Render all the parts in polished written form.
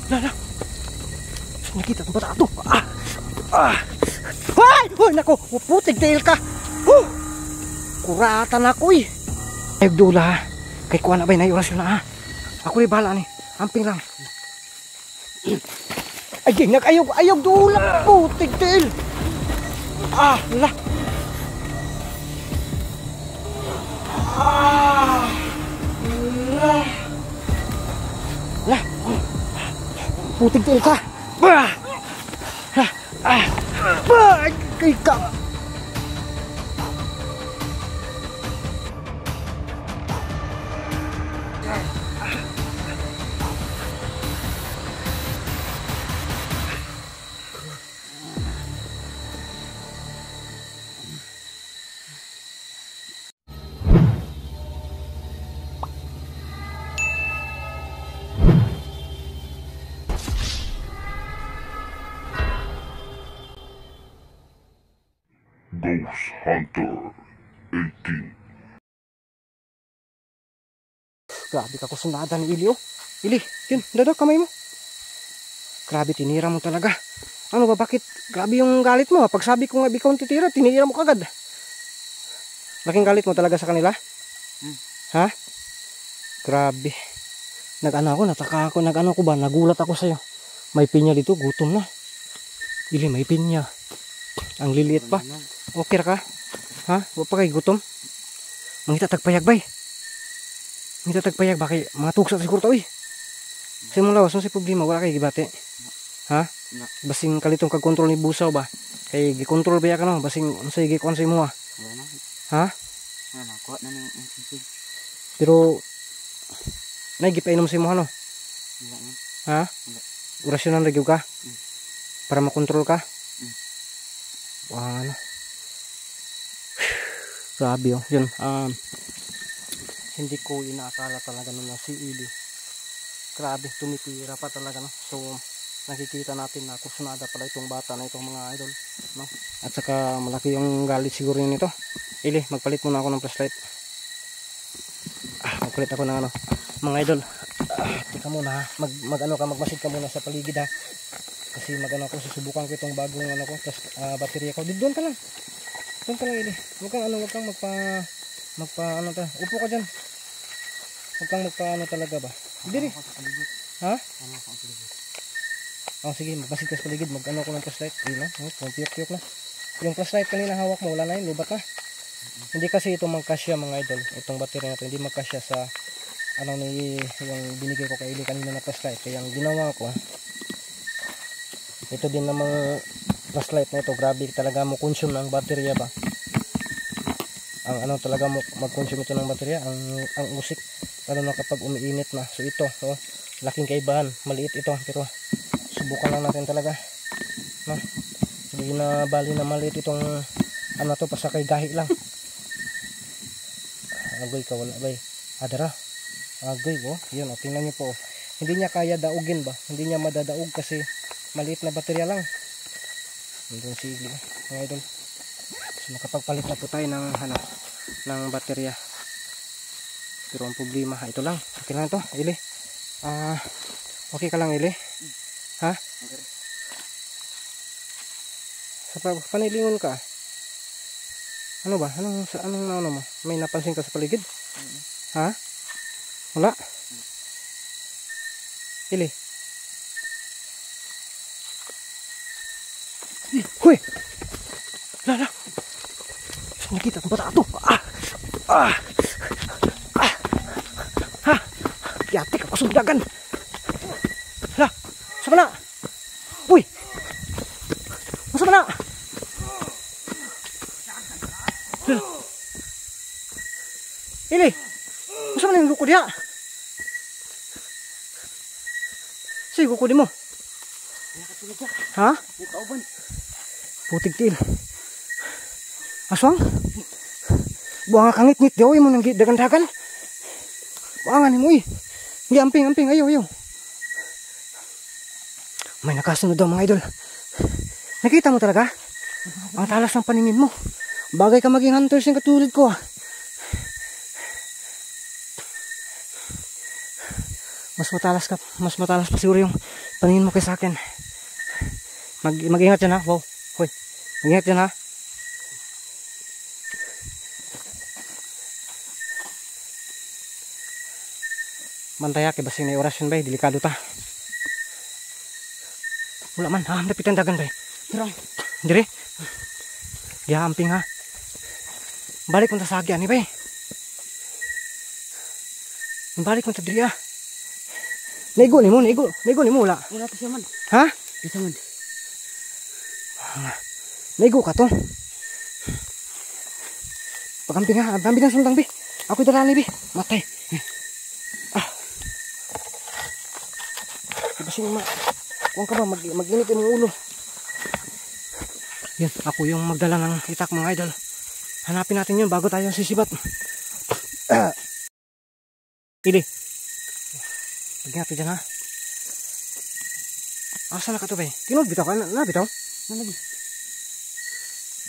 Lala. Nakita ko ba ito? Ay! Hoy, nako! Putik tail ka! Kuratan ako eh! Ayog dula ha. Kay kuha na ba yung orasyon na ha? Ako rin bahala ni. Amping lang. Ay, ayog dula! Putik tail! Lah! Lah! Putik tail ka! Kay ka! Ghost Hunter 18. Grabe ka kusunada ni Ili oh. Ili, yun, dada kamay mo. Grabe, tinira mo talaga. Ano ba, bakit? Grabe yung galit mo ha. Pag sabi ko nga ikaw titira, tinira mo kagad. Laking galit mo talaga sa kanila? Ha? Grabe. Nataka ako, nagulat ako sa'yo. May pinya dito, gutom na. Ili, may pinya. Ang liliit pa. Okay ka? Ha? Huwag pa kayo gutom? Mangita tagpayag bay. Mangita tagpayag ba kayo? Mga tuksa siguro to eh. Sa mong lawas, si problema, wala kayo gibate. Ha? Basing kalitong kag-control ni Busaw ba? Kay gi-control ba ya ka no? Basing unsay gi-kuan sa imo ha? Ha? Pero nagipainom sa imo ano? Ha? Orasyonan lagi ka? Para makontrol ka? Ano? Grabe oh. Yun. Hindi ko inaakala talaga na si Ili. Grabe, tumitira pa talaga no. So nakikita natin na kusunada pala itong bata na itong mga idol no? At saka malaki yung galit siguro yun ito. Ili, magpalit muna ako ng flashlight. Magpalit ako ng ano mga idol. Tika muna ha. Magmasid ka muna sa paligid ha. Kasi magano ako, susubukan ko itong bagong ano ko, tas baterya ko. Doon ka lang. Doon ka lang Ili. Huwag kang magpa ano ta. Upo ka diyan. Huwag kang magpa ano talaga ba. Dili. Ha? Sige, magmasid ka sa paligid, mag-ano ko ng flashlight. Ayun na, piyok-piyok na. Yung flashlight kanina hawak mo, wala na yun, lubat na. Hindi kasi ito magkasya mga idol. Itong baterya na ito, hindi magkasya sa ano yung binigay ko kay Ili kanina na flashlight. Kaya ang ginawa ko, ito din namang flashlight na ito, grabe talaga mo consume ng baterya ba. Ang ano talaga mo mag-consume ito ng baterya, ang usik lalo na kapag umiinit na. So ito, so, laking kaibahan, maliit ito pero subukan lang natin talaga. No? Hindi na bali na maliit itong ano to, pasakay gahi lang. Agoy ka wala bay. Adara. Agoy oh, yun oh, tingnan niyo po. Hindi niya kaya daugin ba? Hindi niya madadaog kasi maliit na baterya lang. Hanggang sigli mga idol. So makapagpalit na po tayo ng ng baterya. Pero ang problema, ito lang. Okay lang ito, Ili. Okay ka lang Ili? Ha? Sa panilingon ka. Ano ba? Anong ano mo? May napansin ka sa paligid? Ha? Wala? Ili. Hoy! Lala! Nakita ko ba ito? Yate ka pasundagan! Hala! Saan na? Uy! Saan na? Ili! Saan na yung luko diya? Sige, kuko di mo. Ha? Putig til. Aswang? Buang ka ngit-ngit di oy mo nang dagan-dagan. Buangan mo eh. Hindi amping, ayaw. May nakasunod daw mga idol. Nakita mo talaga? Ang talas ng paningin mo. Bagay ka maging hunters yung katulad ko. Mas matalas pa siguro yung Paningin mo kay sa akin. Mag-ingat yan ha. Wow. Hoy. Mag-ingat yan ha. Bantaya kay basing na orasyon bay. Delikado ta. Wala man. Ha. Napitan dagan bay. Pero. Dire. Gihamping ha. Balik mo ta sa agyan ni bay. Balik mo ta diri ha. Naigo ni mo. Wala. Wala pa siya man. Ha? Isa man. Naigo ka to. Pagamping ha. Dami ng suntang bi. Ako'y darali bi. Matay. Basing huwag ka ba mag-init yung ulo. Yan, ako yung magdala ng itak mga idol. Hanapin natin yun bago tayo sisibat. Ili. Pagyan natin dyan ha. Asa na ka to ba eh? Tinod bitaw ka? Na bitaw? Nalagi.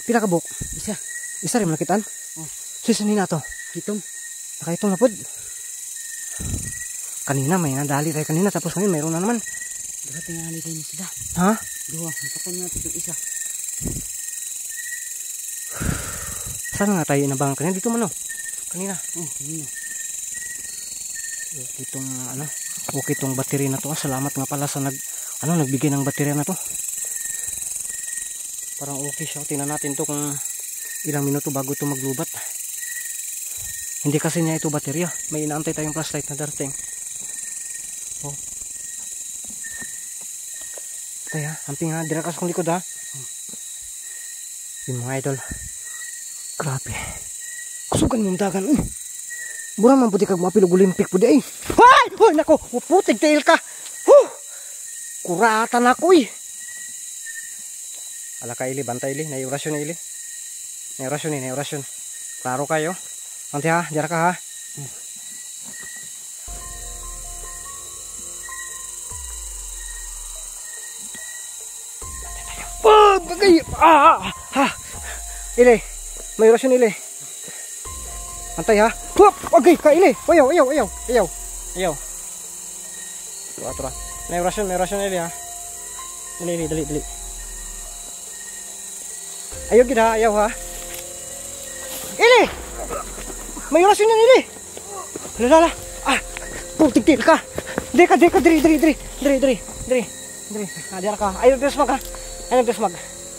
Pila ka buk? Isa. Isa rin malakitan? Oh. Sisanin na to? Hitong. Nakaitong na pod. Kanina may nadali tayo kanina tapos ngayon mayroon na naman. Dapat tingali tayo ni sila. Ha? Duwa. Napatan natin yung isa. Saan nga tayo inabang kanina? Dito man o. Kanina. Kanina. Okay itong ano. Okay itong battery na to. Salamat nga pala sa nagbigay ng battery na to. Parang okay siya. Tingnan natin to kung ilang minuto bago ito maglubat. Hindi kasi niya ito baterya. May inaantay tayong flashlight na darating. Oh. Kaya, amping ha. Dirakas kong likod ha. Yun mga idol. Grabe. Kusugan mong dagan. Burang man puti kag mapilog Olympic po di ay. Hay! Hoy, nako. Putig tail ka. Kuratan ako eh. Ala ka ili. Bantay ili. Naiorasyon ili. Naiorasyon. Klaro kayo. Nanti ha, jarak ka ha. Bagay! Ile, may orasyon ile. Antay ha. Bagay ka ile. Ayaw. Tura. May orasyon ile ha. Dali. Ayaw gid ha, ayaw ha. Ile! May orasyon yan, Ili. Lala. Putik-til ka. Diri. Diyan ka. Ayaw dasmag ha.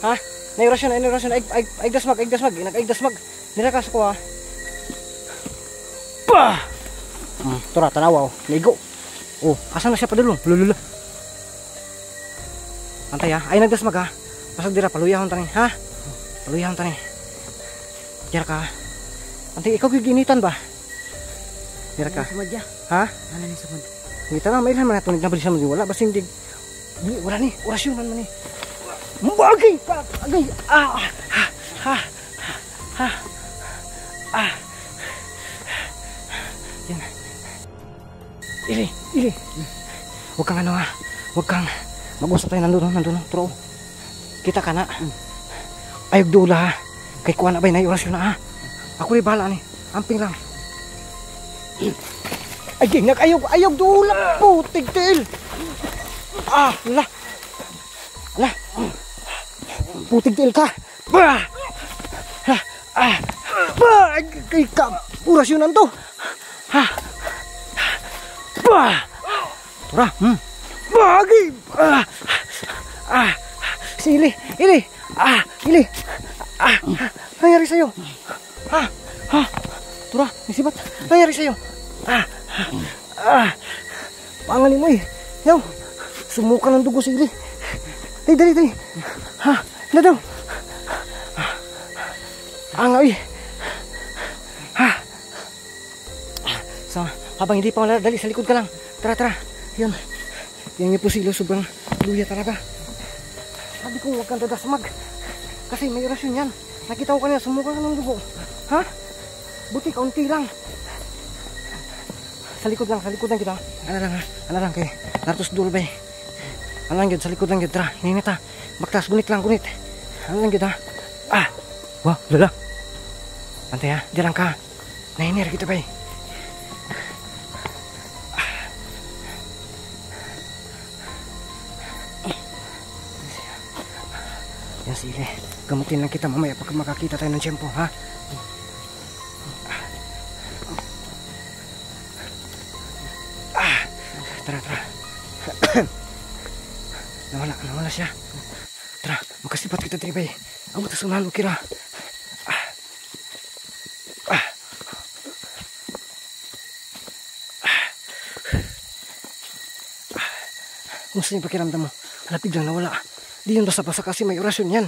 Ha? May orasyon. Ay dasmag. Nag-dasmag. Dira ka sa ko ha. Bah! Tura, tanawa. Ligo. Oh, asan na siya padulong? Lulula. Antay ha. Ay nagdasmag ha. Pasag dira, paluyahon tani. Ha? Paluyahon tani. Diyan ka ha. Antay, ikaw ginitan ba? Dira ka. Sumadya. Ha? Ano ni sumad? Ngita na, may ilan mga tunig na bali sa mga wala. Basta hindi. Wala ni. Orasyonan mo ni. Bagay! Yan. Ili. Huwag kang ano ha. Huwag kang mag-usap tayo. Nandun. Turo. Kita ka na. Ayog dula ha. Kay kuha na ba yung orasyon na ha. Ako rin bahala ni. Amping lang. Ay, ayog dula. Putig-til. La. Putig-til ka. Kay ka. Orasyonan to. Tura. Bagi. Si Ili. Ili. Nangyari sa'yo. Tura, nisibat. Nangyari sa'yo. Panganin mo eh. Yaw, sumuka ng dugo si Ili. Dali. Na daw. Angaw eh. So, habang hindi pa wala, dali sa likod ka lang. Tara. Yan. Yan yung pusilo, sobrang luya talaga. Sabi ko huwag kang dadasmag. Kasi may orasyon yan. Nakita ko kanina, sumuka ka ng dugo. Ha? Buti, kaunti lang. Sa likod lang kita. Ano lang kay Nartos Dulbay. Ano lang yun, sa likod lang yun. Tara, hininit ha. Baktas, gunit. Ano lang yun ha. Wow, lala. Antay ha, diyan lang ka. Nahinir kita ba eh. Yan si Ili. Gamutin lang kita mamaya pag makakita tayo ng tiyempo, ha? Tara, tara. Nawala siya. Tara, makasipat kita diri bay. Amo ta sunan mo kira. Kumusta yung pakiramdam mo? Halapig lang nawala. Di yun basta-basta kasi may orasyon yan.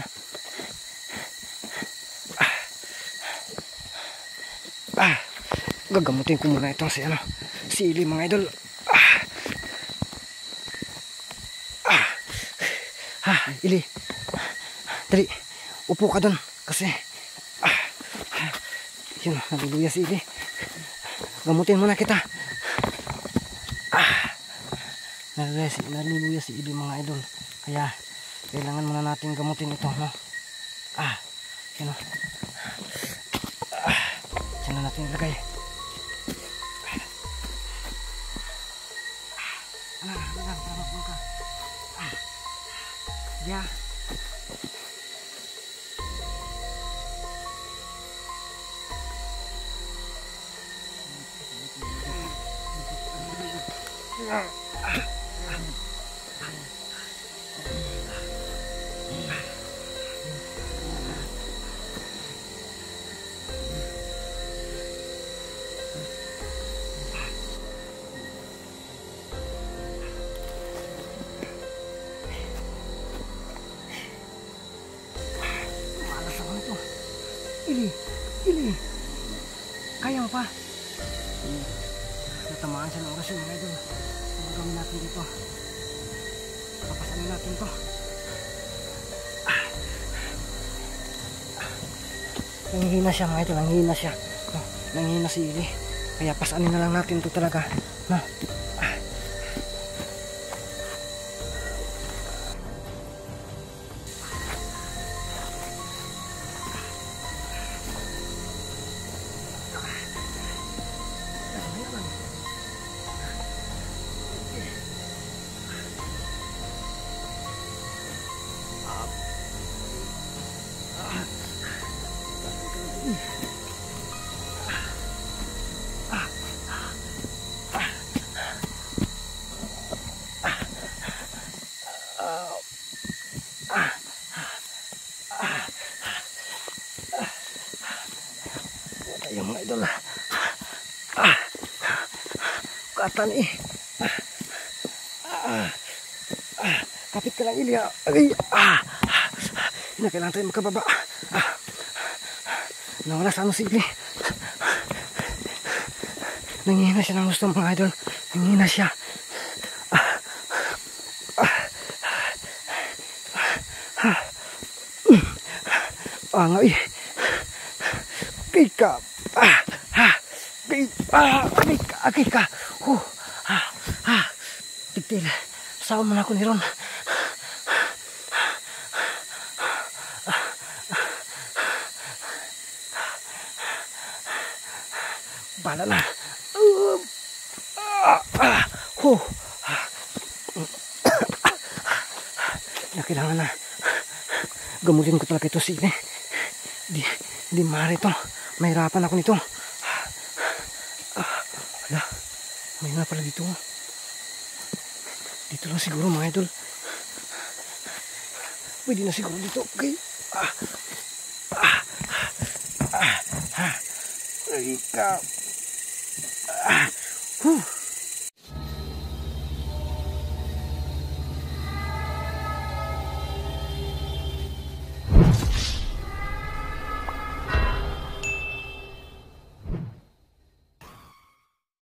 Gagamutin ko muna itong si Ili mga idol. Ili, dali, upo ka dun kasi yun, naluluya si Ili. Gamutin muna kita. Naluluya si Ili mga idol, kaya kailangan muna natin gamutin ito, no? Yun o. Diyan na natin ilagay. Yeah. Ili, kaya mo pa? Natamaan siya ng orasyon mga idol. Ang gagawin natin dito, papasanin natin to. Nanghihina siya mga idol, nanghihina siya. Nanghihina si Ili, kaya pasanin na lang natin to talaga, no? Ayun mga idol, katan eh. Kapit ka lang Ili. Kailangan tayo makababa. Nawala sa si Ili. Nanghihina siya ng gusto mga idol. Nanghihina siya. Angay. Kika. Kika. Tigtil. Saan mo na ako ni Ron. Bala na. Kailangan na gamutin ko talaga ito si Ili. Di maaari ito. Mahirapan ako nito. Wala. May nga pala dito. Dito lang siguro mga idol. Pwede na siguro dito. Okay. Ikaw.